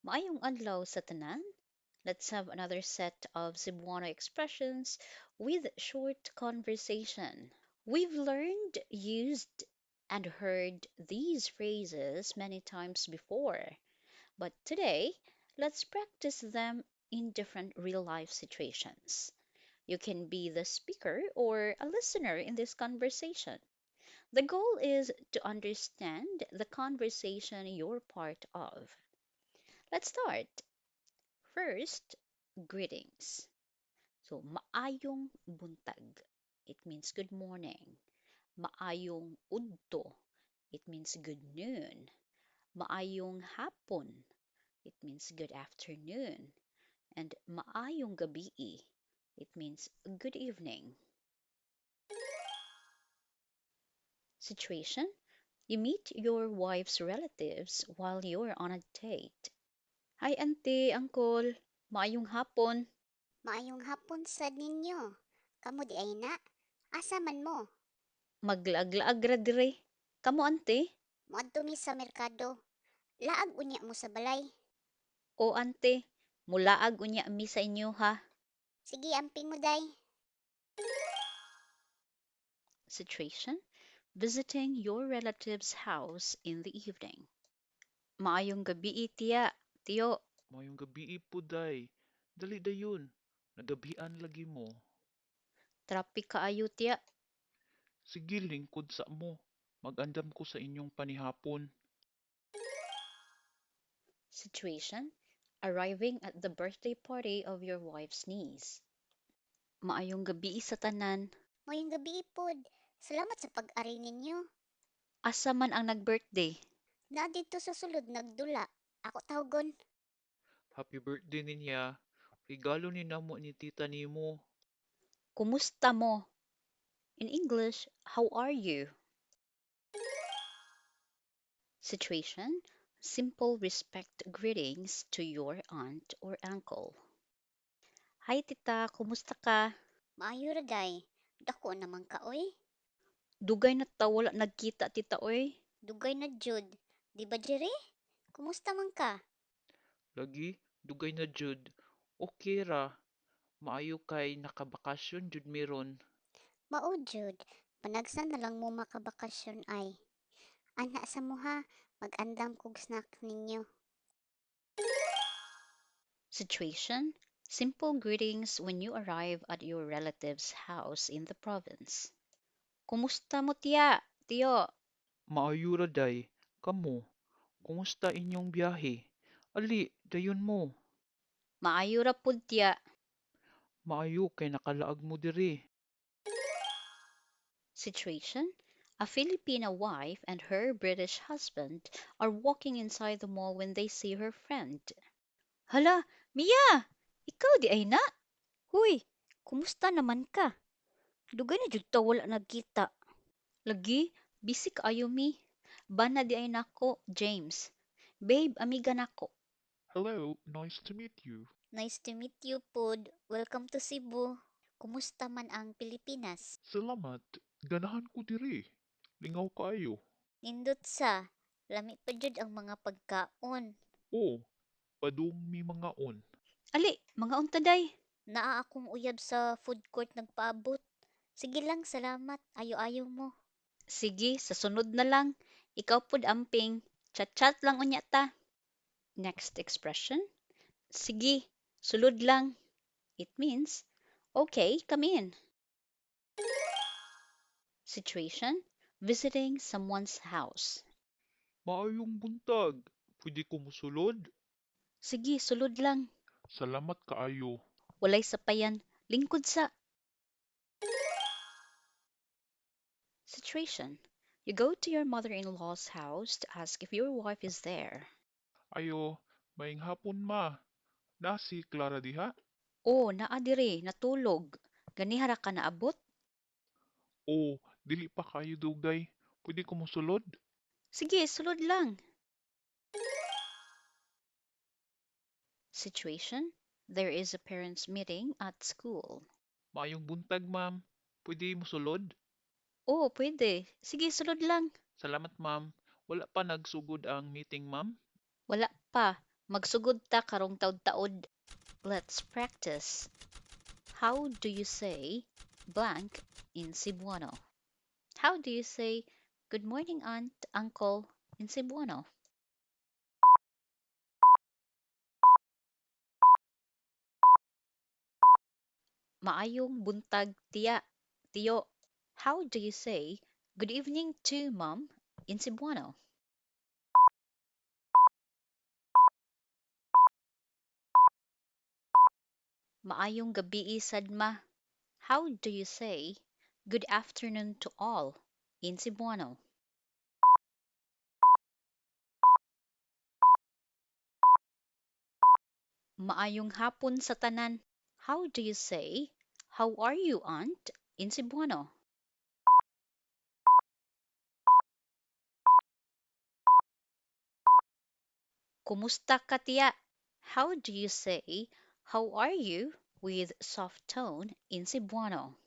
Maayong adlaw sa tanan. Let's have another set of Cebuano expressions with short conversation. We've learned, used, and heard these phrases many times before, but today, let's practice them in different real life situations. You can be the speaker or a listener in this conversation. The goal is to understand the conversation you're part of. Let's start. First, greetings. So, maayong buntag. It means good morning. Maayong udto. It means good noon. Maayong hapon. It means good afternoon. And maayong gabi. It means good evening. Situation: you meet your wife's relatives while you're on a date. Hi, auntie, uncle. Maayong hapon. Maayong hapon sad ninyo. Kamu di ay na? Asa man mo? Maglaag-laag ra dire. Kamo, ante? Moadto mi sa merkado. Laag unya mo sa balay. O, ante, mulaag unya mi sa inyo ha. Sige, amping mo day. Situation: visiting your relative's house in the evening. Maayong gabi, tiya. Tiyo, Mayong gabi day. Dali dayon. Nagabian lagi mo. traffic kaayo, tiya. Sige lingkod sa mo. Magandam ko sa inyong panihapon. Situation: arriving at the birthday party of your wife's niece. Maayong gabi sa tanan. Maayong gabi ipod. Salamat sa pag-ari ninyo. Asa man ang nag-birthday? Na dito sa sulod nagdula. Ako tawgon. Happy birthday niya. Regalo ni namo ni tita nimo. Kumusta mo? In English, how are you? Situation: simple respect greetings to your aunt or uncle. Hi tita, kumusta ka? Maayo ra day. Dako naman ka oy. Dugay na ta wala nagkita tita oy. Dugay na jud. Di ba jere? Kumusta man ka? Lagi, dugay na jud. Okay ra. Maayo kay nakabakasyon jud meron. Mao jud. Panagsan na lang mo makabakasyon ay. Ana sa muha, mag-andam kog snack ninyo. Situation: simple greetings when you arrive at your relative's house in the province. Kumusta mo tiya? Tiyo, Maayo ra day. Kamo, kumusta inyong biyahe? Ali, dayon mo. maayo ra pud tiya. Maayo kay nakalaag mo diri. Situation: a Filipina wife and her British husband are walking inside the mall when they see her friend. Hala, Mia! Ikaw di ay na? Huy, kumusta naman ka? Dugay na jud ta wala nagkita. Lagi, busy kaayo mi. Bana di ay nako, James. Babe, amiga nako. Hello, nice to meet you. Nice to meet you, Pod. Welcome to Cebu. Kumusta man ang Pilipinas? Salamat. Ganahan ko diri. Lingaw kaayo. Nindot sa, lami pa jud ang mga pagkaon. Oh, padung mi mga on. Ali, mga untaday. Naa akong uyab sa food court nagpaabot. Sige lang, salamat. Ayo-ayo mo. Sige, sa sunod na lang. Ikaw pud amping. Chat-chat lang unya ta. Next expression. Sige, sulod lang. It means, okay, come in. Situation: visiting someone's house. Maayong buntag. Pwede ko musulod? Sige, sulod lang. Salamat kaayo. Walay sapayan. Lingkod sa. Situation: you go to your mother-in-law's house to ask if your wife is there. Ayo, maing hapon ma. Nasi Clara diha? Oh, naa diri, natulog. Ganihara ka naabot? Oh, dili pa kayo dugay. Pwede ko musulod? Sige, sulod lang. Situation: there is a parents' meeting at school. Maayong buntag ma'am. Pwede musulod? Oh, pwede. Sige, sulod lang. Salamat ma'am. Wala pa nagsugod ang meeting ma'am? Wala pa. Magsugod ta karong taud-taud. Let's practice. How do you say blank in Cebuano? How do you say good morning, aunt, uncle in Cebuano? Maayong buntag, tiya, tiyo. How do you say good evening to mom in Cebuano? Maayong gabi, sadma. How do you say good afternoon to all in Cebuano? Maayong hapon sa tanan. How do you say how are you, aunt in Cebuano? Kumusta ka, tiya? How do you say how are you with soft tone in Cebuano?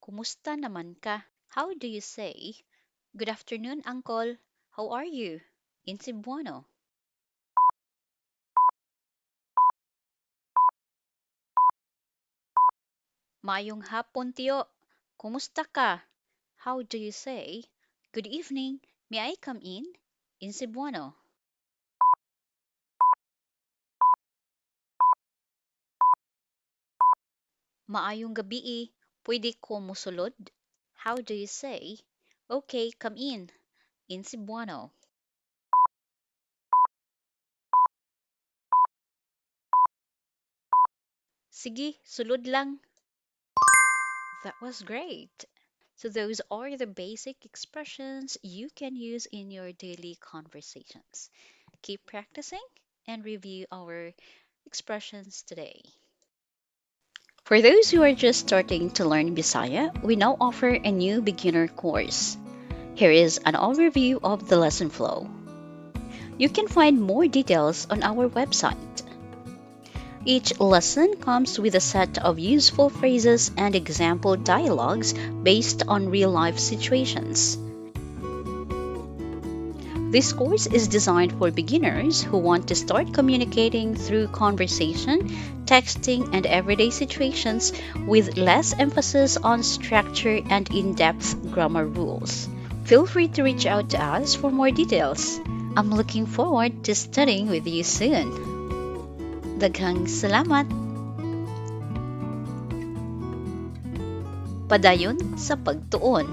Kumusta naman ka? How do you say good afternoon, uncle? How are you in Cebuano? Mayong hapon, tiyo. Kumusta ka? How do you say good evening? May I come in Cebuano? Maayong gabi, pwede ko musulod? How do you say okay, come in Cebuano? Sige, sulod lang. That was great. So those are the basic expressions you can use in your daily conversations. Keep practicing and review our expressions today. For those who are just starting to learn Bisaya, we now offer a new beginner course. Here is an overview of the lesson flow. You can find more details on our website. Each lesson comes with a set of useful phrases and example dialogues based on real life situations. This course is designed for beginners who want to start communicating through conversation, texting, and everyday situations with less emphasis on structure and in depth grammar rules. Feel free to reach out to us for more details. I'm looking forward to studying with you soon. Daghang salamat! Padayon sa pagtuon.